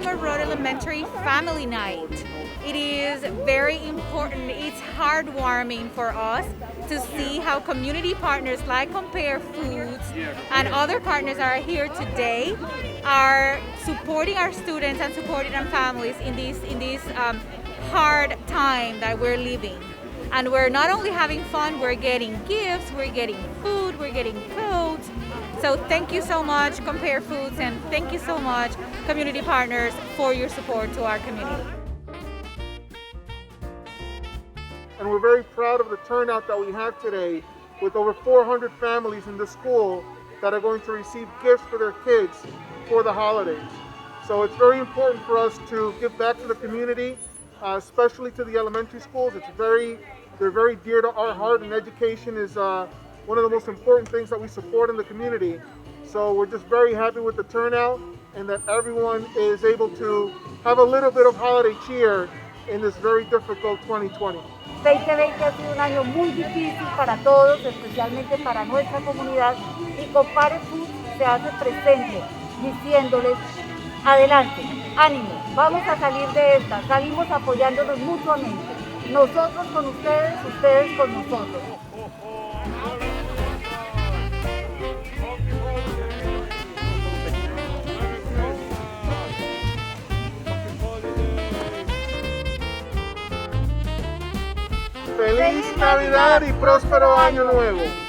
Milton Rd Elementary Family Night. It is very important, it's heartwarming for us to see how community partners like Compare Foods and other partners are here today, are supporting our students and supporting our families in this hard time that we're living. And we're not only having fun, we're getting gifts, we're getting food, we're getting clothes. So thank you so much, Compare Foods, and thank you so much, community partners, for your support to our community. And we're very proud of the turnout that we have today, with over 400 families in the school that are going to receive gifts for their kids for the holidays. So it's very important for us to give back to the community, especially to the elementary schools. They're very dear to our heart, and education is one of the most important things that we support in the community. So we're just very happy with the turnout and that everyone is able to have a little bit of holiday cheer in this very difficult 2020. 2020 ha sido un año muy difícil para todos, especialmente para nuestra comunidad, y Compare Foods se hace presente diciéndoles: adelante, ánimo, vamos a salir de esta, salimos apoyándonos mutuamente, nosotros con ustedes, ustedes con nosotros. ¡Feliz Navidad y próspero Año Nuevo!